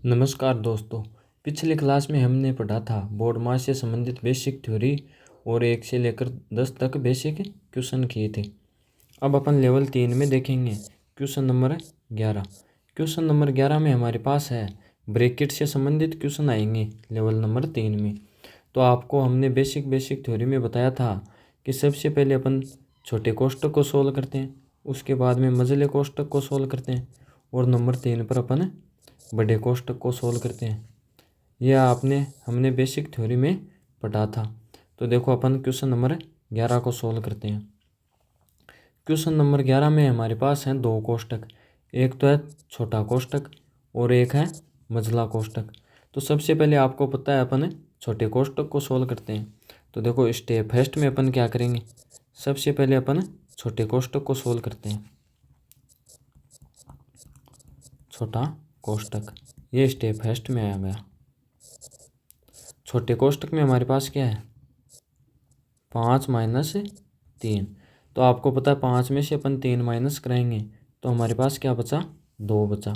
नमस्कार दोस्तों। पिछली क्लास में हमने पढ़ा था बोर्ड मास से संबंधित बेसिक थ्योरी और 1 से लेकर 10 तक बेसिक क्वेश्चन किए थे। अब अपन लेवल 3 में देखेंगे क्वेश्चन नंबर 11। क्वेश्चन नंबर 11 में हमारे पास है ब्रैकेट से संबंधित क्वेश्चन आएंगे लेवल नंबर 3 में। तो आपको हमने बेसिक थ्योरी में बताया था कि सबसे पहले अपन छोटे कोष्टक को सोल्व करते हैं, उसके बाद में मझले कोष्टक को सोल्व करते हैं और नंबर 3 पर अपन बड़े कोष्टक को सोल्व करते हैं। यह हमने बेसिक थ्योरी में पढ़ा था। तो देखो अपन क्वेश्चन नंबर 11 को सोल्व करते हैं। क्वेश्चन नंबर 11 में हमारे पास हैं दो कोष्टक, एक तो है छोटा कोष्टक और एक है मझला कोष्टक। तो सबसे पहले आपको पता है अपन छोटे कोष्टक को सोल्व करते हैं। तो देखो स्टेप फर्स्ट में अपन क्या करेंगे, सबसे पहले अपन छोटे कोष्टक को सोल्व करते हैं। छोटा कोष्टक, ये स्टेप फर्स्ट में आ गया। छोटे कोष्टक में हमारे पास क्या है 5 माइनस 3। तो आपको पता है 5 में से अपन 3 माइनस कराएंगे तो हमारे पास क्या बचा 2 बचा।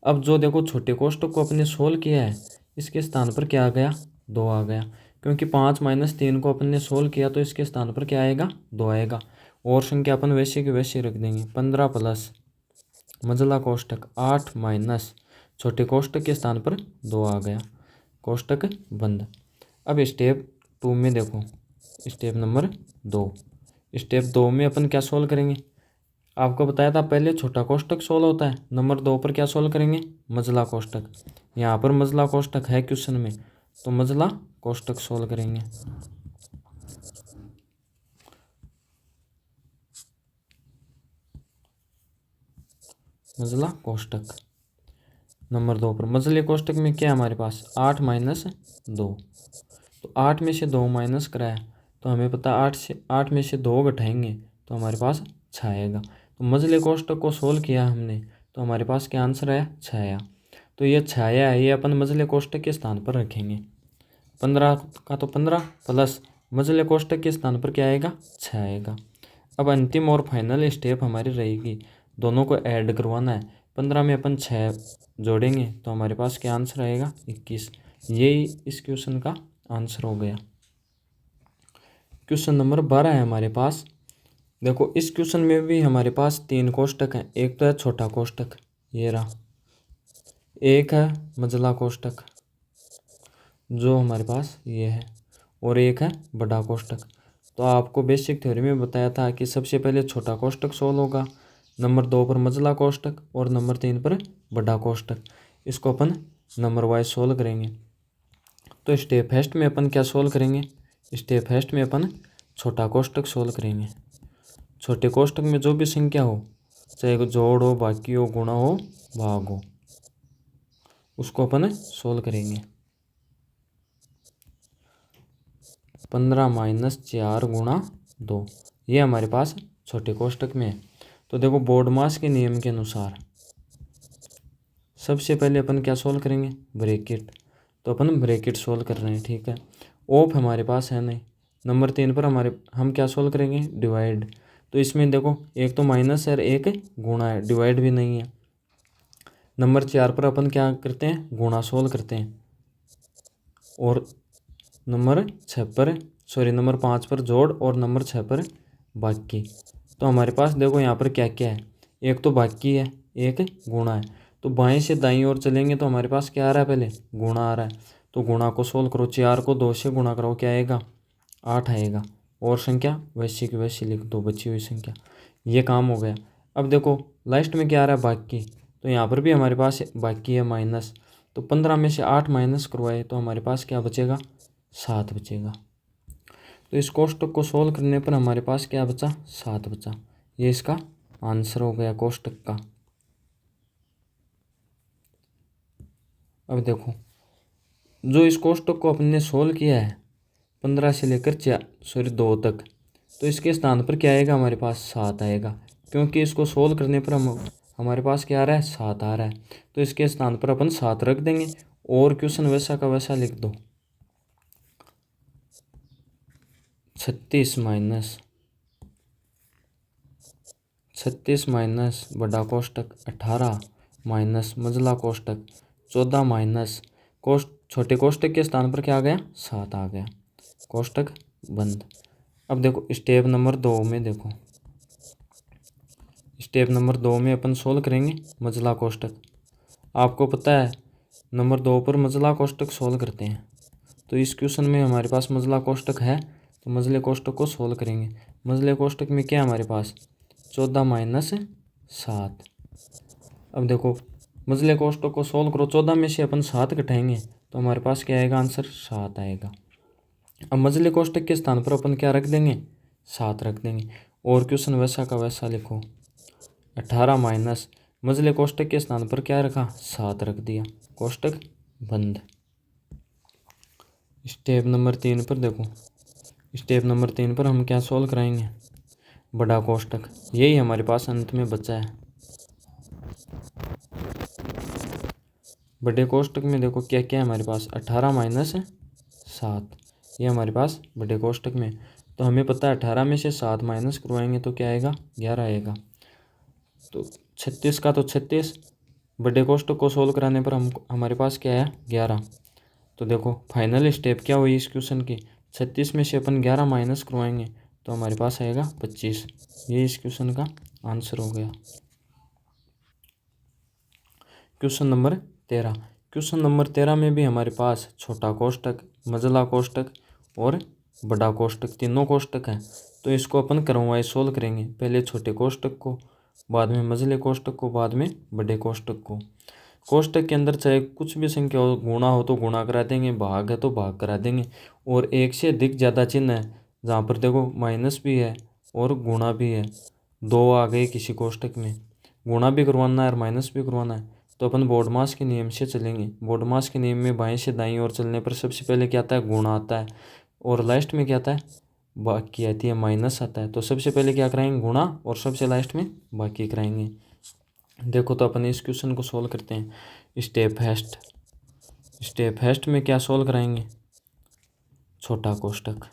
अब जो देखो छोटे कोष्टक को अपने सोल्व किया है इसके स्थान पर क्या आ गया 2 आ गया, क्योंकि 5 माइनस 3 को अपन ने सोल्व किया तो इसके स्थान पर क्या आएगा 2 आएगा। और संख्या अपन वैसे की वैसे रख देंगे। 15 प्लस मझला कोष्टक 8 माइनस छोटे कोष्टक के स्थान पर 2 आ गया, कोष्टक बंद। अब स्टेप 2 में देखो, स्टेप नंबर 2। स्टेप 2 में अपन क्या सोल्व करेंगे, आपको बताया था पहले छोटा कोष्टक सोल्व होता है, नंबर 2 पर क्या सोल्व करेंगे मझला कोष्टक। यहाँ पर मझला कोष्टक है क्वेश्चन में तो मझला कोष्टक सोल्व करेंगे। मझला कोष्टक नंबर 2 पर, मझले कोष्टक में क्या है हमारे पास 8 माइनस 2। तो 8 में से 2 माइनस कराया तो हमें पता 8 में से 2 घटाएंगे तो हमारे पास 6 आएगा। तो मझले कोष्टक को सोल्व किया हमने तो हमारे पास क्या आंसर आया 6 आया। तो ये 6 आया है, ये अपन मझले कोष्टक के स्थान पर रखेंगे। 15 का तो 15 प्लस मझले कोष्टक के स्थान पर क्या आएगा 6 आएगा। अब अंतिम और फाइनल स्टेप हमारी रहेगी, दोनों को ऐड करवाना है। 15 में अपन 6 जोड़ेंगे तो हमारे पास क्या आंसर आएगा 21। यही इस क्वेश्चन का आंसर हो गया। क्वेश्चन नंबर 12 है हमारे पास। देखो इस क्वेश्चन में भी हमारे पास 3 कोष्टक हैं, एक तो है छोटा कोष्टक ये रहा, एक है मझला कोष्टक जो हमारे पास ये है, और एक है बड़ा कोष्टक। तो आपको बेसिक थ्योरी में बताया था कि सबसे पहले छोटा कोष्टक सोल्व होगा, नंबर 2 पर मझला कोष्टक और नंबर 3 पर बड़ा कोष्टक। इसको अपन नंबर वाइज सोल्व करेंगे। तो स्टेप फर्स्ट में अपन क्या सोल्व करेंगे, स्टेप फर्स्ट में अपन छोटा कोष्टक सोल्व करेंगे। छोटे कोष्टक में जो भी संख्या हो, चाहे जोड़ हो, बाकी हो, गुणा हो, भाग हो, उसको अपन सोल्व करेंगे। 15 माइनस 4 गुणा 2 ये हमारे पास छोटे कोष्टक में है। तो देखो बोर्ड मास के नियम के अनुसार सबसे पहले अपन क्या सोल्व करेंगे ब्रैकेट। तो अपन ब्रैकेट सोल्व कर रहे हैं, ठीक है। ऑफ हमारे पास है नहीं। नंबर 3 पर हम क्या सोल्व करेंगे डिवाइड। तो इसमें देखो एक तो माइनस है और एक गुणा है, डिवाइड भी नहीं है। नंबर 4 पर अपन क्या करते हैं गुणा सोल्व करते हैं, और नंबर 5 पर जोड़ और नंबर 6 पर बाकी। तो हमारे पास देखो यहाँ पर क्या क्या है, एक तो बाकी है, एक गुणा है। तो बाएं से दाईं ओर चलेंगे तो हमारे पास क्या आ रहा है पहले गुणा आ रहा है, तो गुणा को सोल्व करो। 4 को 2 से गुणा करो क्या आएगा 8 आएगा, और संख्या वैसी की वैसी लिख दो बची हुई संख्या। ये काम हो गया। अब देखो लास्ट में क्या आ रहा है बाकी, तो यहाँ पर भी हमारे पास बाकी है माइनस। तो 15 में से 8 माइनस करवाए तो हमारे पास क्या बचेगा 7 बचेगा। तो इस कोष्टक को सोल्व करने पर हमारे पास क्या बचा 7 बचा। ये इसका आंसर हो गया कोष्टक का। अब देखो जो इस कोष्टक को अपने सोल्व किया है 15 से लेकर 2 तक, तो इसके स्थान पर क्या आएगा हमारे पास 7 आएगा, क्योंकि इसको सोल्व करने पर हमारे पास क्या आ रहा है 7 आ रहा है। तो इसके स्थान पर अपन 7 रख देंगे और क्वेश्चन वैसा का वैसा लिख दो। 36 माइनस बड़ा कोष्टक 18 माइनस मझला कोष्टक 14 माइनस कोष्ट छोटे कोष्टक के स्थान पर क्या आ गया 7 आ गया, कोष्टक बंद। अब देखो स्टेप नंबर 2 में, देखो स्टेप नंबर 2 में अपन सोल्व करेंगे मझला कोष्टक। आपको पता है नंबर 2 पर मझला कोष्टक सोल्व करते हैं, तो इस क्वेश्चन में हमारे पास मझला कोष्टक है, तो मझले कोष्टक को सोल्व करेंगे। मझले कोष्टक में क्या है हमारे पास 14 माइनस 7। अब देखो मझले कोष्टक को सोल्व करो, 14 में से अपन 7 घटाएंगे तो हमारे पास क्या आएगा, आंसर 7 आएगा। अब मझले कोष्टक के स्थान पर अपन क्या रख देंगे 7 रख देंगे, और क्वेश्चन वैसा का वैसा लिखो। 18 माइनस मझले कोष्टक के स्थान पर क्या रखा 7 रख दिया, कोष्टक बंद। स्टेप नंबर 3 पर देखो, स्टेप नंबर 3 पर हम क्या सोल्व कराएंगे, बड़ा कोष्टक। यही हमारे पास अंत में बचा है। बड़े कोष्टक में देखो क्या क्या है हमारे पास 18 माइनस 7, ये हमारे पास बड़े कोष्टक में। तो हमें पता है 18 में से 7 माइनस करवाएंगे तो क्या आएगा 11 आएगा। तो 36 का तो 36, बड़े कोष्टक को सोल्व कराने पर हमारे पास क्या है 11। तो देखो फाइनल स्टेप क्या हुई इस क्वेश्चन की, 36 में से अपन 11 माइनस करवाएंगे तो हमारे पास आएगा 25। ये इस क्वेश्चन का आंसर हो गया। Question number 13। क्वेश्चन नंबर 13 में भी हमारे पास छोटा कोष्टक, मझला कोष्टक और बड़ा कोष्टक तीनों कोष्टक हैं। तो इसको अपन क्रमवाइज सोल्व करेंगे, पहले छोटे कोष्टक को, बाद में मझले कोष्टक को, बाद में बड़े कोष्टक को। कोष्टक के अंदर चाहे कुछ भी संख्या हो, गुणा हो तो गुणा करा देंगे, भाग है तो भाग करा देंगे, और एक से अधिक ज़्यादा चिन्ह है जहाँ पर देखो माइनस भी है और गुणा भी है, दो आ गए किसी कोष्टक में, गुणा भी करवाना है और माइनस भी करवाना है, तो अपन बोर्डमास के नियम से चलेंगे। बोर्डमास के नियम में बाएं से दाईं ओर चलने पर सबसे पहले क्या आता है गुणा आता है, और लास्ट में क्या आता है बाकी आती है माइनस आता है। तो सबसे पहले क्या कराएंगे गुणा, और सबसे लास्ट में बाकी कराएंगे। देखो तो अपन इस क्वेश्चन को सोल्व करते हैं स्टेप फर्स्ट। स्टेप फर्स्ट में क्या सोल्व कराएंगे, छोटा कोष्टक।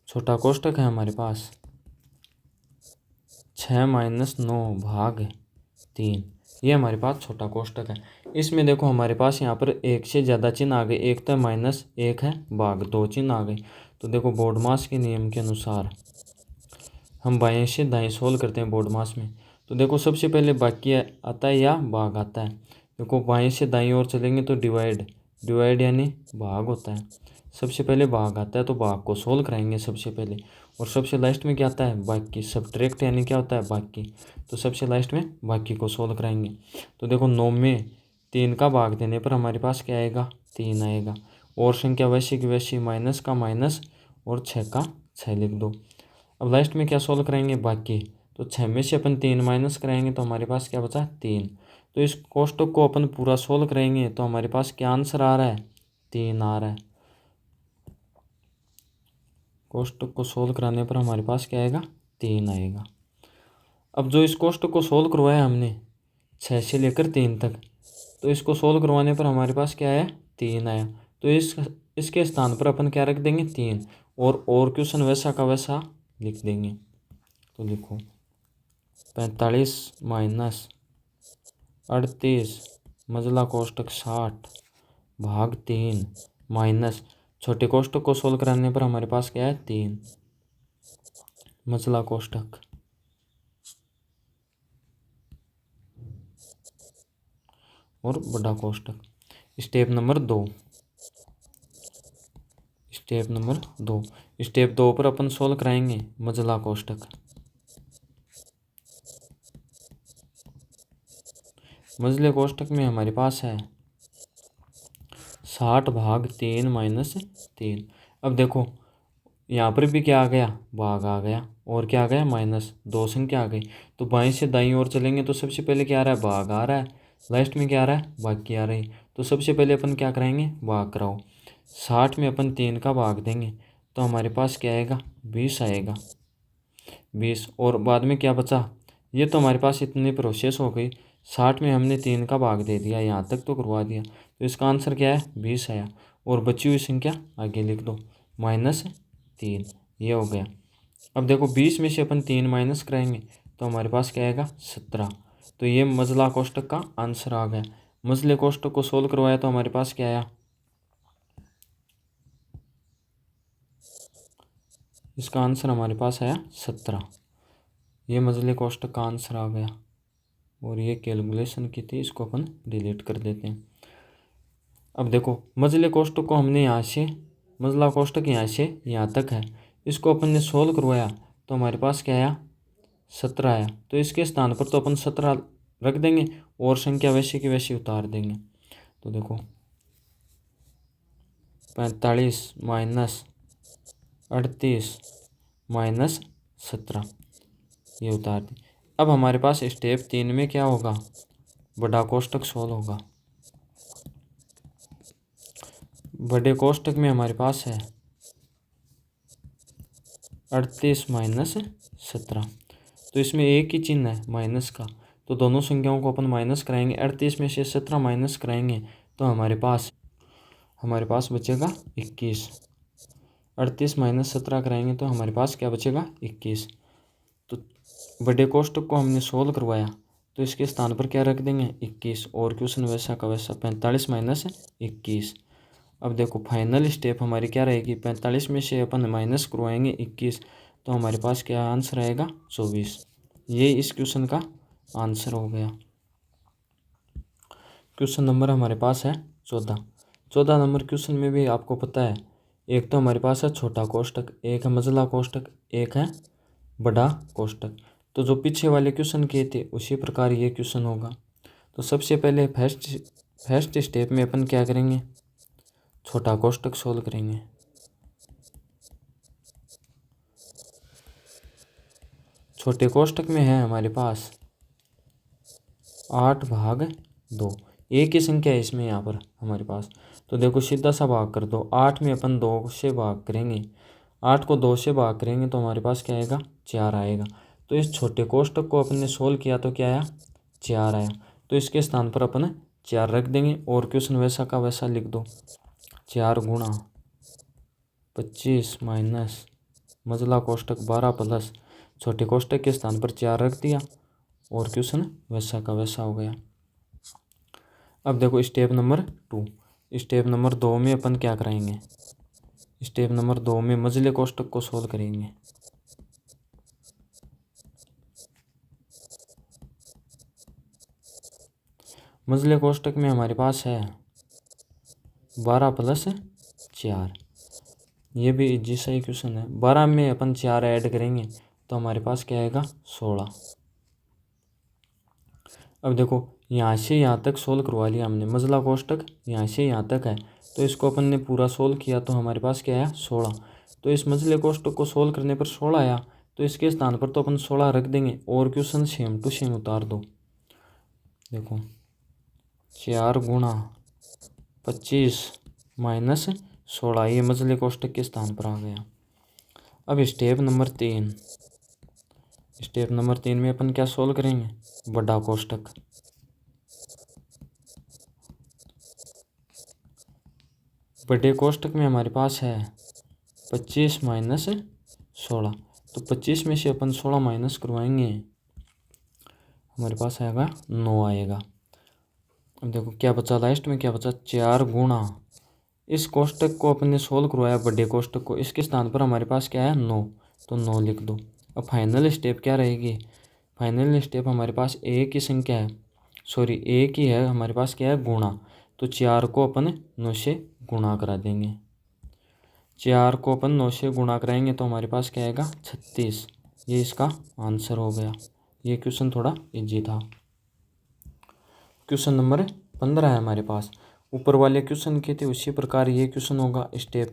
छोटा कोष्टक है हमारे पास 6 माइनस 9 भाग 3, ये हमारे पास छोटा कोष्टक है। इसमें देखो हमारे पास यहाँ पर एक से ज़्यादा चिन्ह आ गए, एक तो माइनस, एक है भाग, दो चिन्ह आ गए। तो देखो बोर्डमास के नियम के अनुसार हम बाएं से दाएं सोल्व करते हैं बोर्डमास में। तो देखो सबसे पहले बाकी आता है या भाग आता है। देखो बाएं से दाईं ओर चलेंगे तो डिवाइड, डिवाइड यानी भाग होता है। सबसे पहले भाग आता है तो भाग को सोल्व कराएंगे सबसे पहले, और सबसे लास्ट में क्या आता है बाकी, सब्ट्रैक्ट यानी क्या होता है बाकी, तो सबसे लास्ट में बाकी को सोल्व कराएंगे। तो देखो 9 में 3 का भाग देने पर हमारे पास क्या आएगा 3 आएगा, और संख्या वैसी की वैसी, माइनस का माइनस और 6 का 6 लिख दो। अब लास्ट में क्या सोल्व कराएंगे बाकी, तो 6 में से अपन 3 माइनस कराएंगे तो हमारे पास क्या बचा 3। तो इस कोष्टक को अपन पूरा सोल्व करेंगे तो हमारे पास क्या आंसर आ रहा है 3 आ रहा है। कोष्टक को सोल्व कराने पर हमारे पास क्या आएगा 3 आएगा। अब जो इस कोष्टक को सोल्व करवाया हमने 6 से लेकर 3 तक, तो इसको सोल्व करवाने पर हमारे पास क्या आया 3 आया। तो इसके स्थान पर अपन क्या रख देंगे 3, और क्वेश्चन वैसा का वैसा लिख देंगे। तो लिखो 45 माइनस 38 मझला कोष्टक 60 भाग 3 माइनस छोटे कोष्टक को सोल्व कराने पर हमारे पास क्या है 3 मझला कोष्टक और बड़ा कोष्टक। Step number 2। Step number 2, step 2 पर अपन सोल्व कराएंगे मझला कोष्टक। मझले कोष्टक में हमारे पास है 60 भाग 3 माइनस 3। अब देखो यहाँ पर भी क्या आ गया भाग आ गया, और क्या आ गया माइनस, दो संख्या आ गई। तो बाएं से दाईं ओर चलेंगे तो सबसे पहले क्या आ रहा है भाग आ रहा है, लास्ट में क्या आ रहा है बाकी आ रही। तो सबसे पहले अपन क्या कराएंगे भाग कराओ, 60 में अपन 3 का भाग देंगे तो हमारे पास क्या आएगा 20 आएगा, 20। और बाद में क्या बचा, ये तो हमारे पास इतनी प्रोसेस हो गई, 60 में हमने 3 का भाग दे दिया, यहाँ तक तो करवा दिया, तो इसका आंसर क्या है 20 आया। और बची हुई संख्या आगे लिख दो -3, ये हो गया। अब देखो 20 में से अपन 3 माइनस कराएंगे तो हमारे पास क्या आएगा 17। तो ये मजला कोष्टक का आंसर आ गया। मजले कोष्टक को सोल्व करवाया तो हमारे पास क्या आया, इसका आंसर हमारे पास आया 17। ये मजले कोष्टक का आंसर आ गया। और ये कैलकुलेशन की थी, इसको अपन डिलीट कर देते हैं। अब देखो मजले कोष्टक को हमने यहाँ से, मजला कोष्टक यहाँ से यहाँ तक है, इसको अपन ने सोल्व करवाया तो हमारे पास क्या आया 17 आया। तो इसके स्थान पर तो अपन 17 रख देंगे और संख्या वैसे की वैसी उतार देंगे। तो देखो 45 माइनस 38 माइनस 17 ये उतार दी। अब हमारे पास स्टेप 3 में क्या होगा, बड़ा कोष्टक सोल्व होगा। बड़े कोष्टक में हमारे पास है 38 माइनस 17। तो इसमें एक ही चिन्ह है माइनस का, तो दोनों संख्याओं को अपन माइनस कराएंगे। 38 में से 17 माइनस कराएंगे तो हमारे पास बचेगा 21। 38 माइनस 17 कराएंगे तो हमारे पास क्या बचेगा 21। तो बड़े कोष्टक को हमने सोल्व करवाया तो इसके स्थान पर क्या रख देंगे 21, और क्वेश्चन वैसा का वैसा 45 माइनस 21। अब देखो फाइनल स्टेप हमारी क्या रहेगी, 45 में से अपन माइनस करवाएंगे 21, तो हमारे पास क्या आंसर आएगा 24। ये इस क्वेश्चन का आंसर हो गया। क्वेश्चन नंबर हमारे पास है 14 नंबर क्वेश्चन में भी आपको पता है, एक तो हमारे पास है छोटा कोष्टक, एक है मजला कोष्टक, एक है बड़ा कोष्टक। तो जो पीछे वाले क्वेश्चन किए थे उसी प्रकार ये क्वेश्चन होगा। तो सबसे पहले फर्स्ट स्टेप में अपन क्या करेंगे, छोटा कोष्टक सोल्व करेंगे। छोटे कोष्टक में है हमारे पास 8/2, एक ही संख्या है इसमें यहाँ पर हमारे पास। तो देखो सीधा सा भाग कर दो, 8 में अपन 2 से भाग करेंगे, 8 को 2 से भाग करेंगे तो हमारे पास क्या आएगा 4 आएगा। तो इस छोटे कोष्टक को अपन ने सोल्व किया तो क्या आया 4 आया। तो इसके स्थान पर अपन 4 रख देंगे और क्वेश्चन वैसा का वैसा लिख दो। 4 गुणा 25 माइनस मजला कोष्टक 12 प्लस छोटे कोष्टक के स्थान पर 4 रख दिया और क्वेश्चन वैसा का वैसा हो गया। अब देखो स्टेप नंबर 2, स्टेप नंबर 2 में अपन क्या कराएंगे, स्टेप नंबर 2 में मजले कोष्टक को सोल्व करेंगे। मजले कोष्टक में हमारे पास है 12 प्लस 4, ये भी इजी सा ही क्वेश्चन है। 12 में अपन 4 ऐड करेंगे तो हमारे पास क्या आएगा 16। अब देखो यहाँ से यहाँ तक सोल्व करवा लिया हमने, मजला कोष्टक यहाँ से यहाँ तक है तो इसको अपन ने पूरा सोल्व किया तो हमारे पास क्या आया 16। तो इस मजले कोष्टक को सोल्व करने पर 16 आया, तो इसके स्थान पर तो अपन 16 रख देंगे और क्वेश्चन सेम टू सेम उतार दो। देखो 4 गुणा 25 माइनस 16, ये मजले कोष्टक के स्थान पर आ गया। अब स्टेप नंबर 3, स्टेप नंबर 3 में अपन क्या सोल्व करेंगे, बड़ा कोष्टक। बड़े कोष्टक में हमारे पास है 25 माइनस 16, तो 25 में से अपन 16 माइनस करवाएंगे हमारे पास आएगा 9 आएगा। अब देखो क्या बचा लास्ट में, क्या बचा 4 गुणा, इस कोष्टक को अपन ने सोल्व करवाया बड़े कोष्टक को, इसके स्थान पर हमारे पास क्या है 9, तो 9 लिख दो। अब फाइनल स्टेप क्या रहेगी, फाइनल स्टेप हमारे पास एक ही संख्या है, सॉरी एक ही है हमारे पास, क्या है गुणा। तो 4 को अपन 9 से गुणा करा देंगे, 4 को अपन 9 से गुणा कराएंगे तो हमारे पास क्या आएगा 36। ये इसका आंसर हो गया। ये क्वेश्चन थोड़ा इजी था। क्वेश्चन नंबर 15 है हमारे पास, ऊपर वाले क्वेश्चन के थे उसी प्रकार ये क्वेश्चन होगा। स्टेप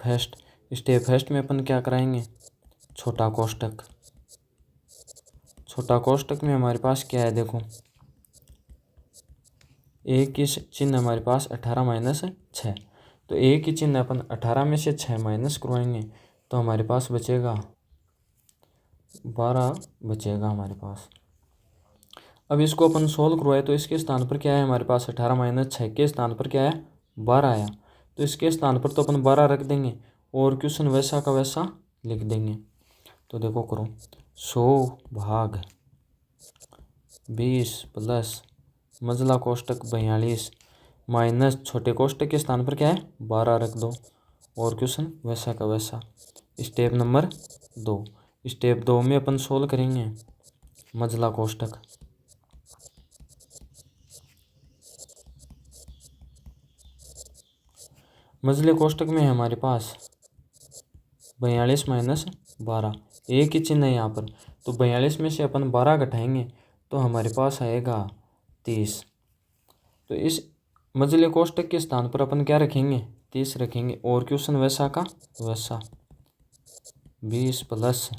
फर्स्ट में अपन क्या कराएंगे, छोटा कोष्टक। छोटा कोष्टक में हमारे पास क्या है, देखो एक ही चिन्ह हमारे पास 18 माइनस 6, तो एक ही चिन्ह अपन 18 में से 6 माइनस करवाएंगे तो हमारे पास बचेगा 12 बचेगा हमारे पास। अब इसको अपन सोल्व करवाए तो इसके स्थान पर क्या है हमारे पास 18 माइनस 6 के स्थान पर क्या है 12 आया, तो इसके स्थान पर तो अपन 12 रख देंगे और क्वेश्चन वैसा का वैसा लिख देंगे। तो देखो करो 100 भाग 20 प्लस मझला कोष्टक 42 माइनस छोटे कोष्टक के स्थान पर क्या है 12 रख दो और क्वेश्चन वैसा का वैसा। Step number 2। स्टेप 2 में अपन सोल्व करेंगे मझला कोष्टक। मझले कोष्टक में हमारे पास 42 माइनस 12 एक ही चिन्ह है यहाँ पर, तो 42 में से अपन 12 घटाएंगे तो हमारे पास आएगा 30। तो इस मझले कोष्टक के स्थान पर अपन क्या रखेंगे 30 रखेंगे और क्वेश्चन वैसा का वैसा। 20 प्लस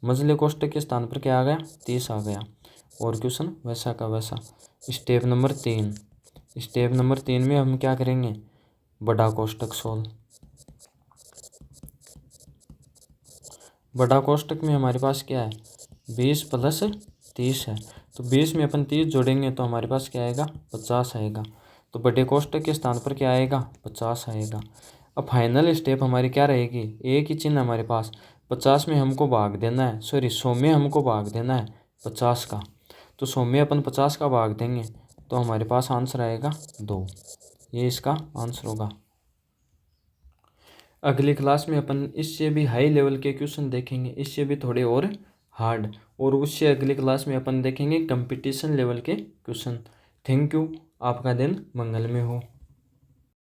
मझले कोष्टक के स्थान पर क्या आ गया 30 आ गया और क्वेश्चन वैसा का वैसा। Step number 3। स्टेप नंबर 3 में हम क्या करेंगे बड़ा कोष्टक सोल्व। बड़ा कोष्टक में हमारे पास क्या है 20 प्लस 30 है, तो 20 में अपन 30 जोड़ेंगे तो हमारे पास क्या आएगा 50 आएगा। तो बड़े कोष्टक के स्थान पर क्या आएगा 50 आएगा। अब फाइनल स्टेप हमारी क्या रहेगी, एक ही चिन्ह हमारे पास 50 में हमको भाग देना है, सॉरी 100 में हमको भाग देना है 50 का, तो 100 में अपन 50 का भाग देंगे तो हमारे पास आंसर आएगा 2। ये इसका आंसर होगा। अगली क्लास में अपन इससे भी हाई लेवल के क्वेश्चन देखेंगे, इससे भी थोड़े और हार्ड, और उससे अगली क्लास में अपन देखेंगे कंपटीशन लेवल के क्वेश्चन। Thank you. आपका दिन मंगलमय हो।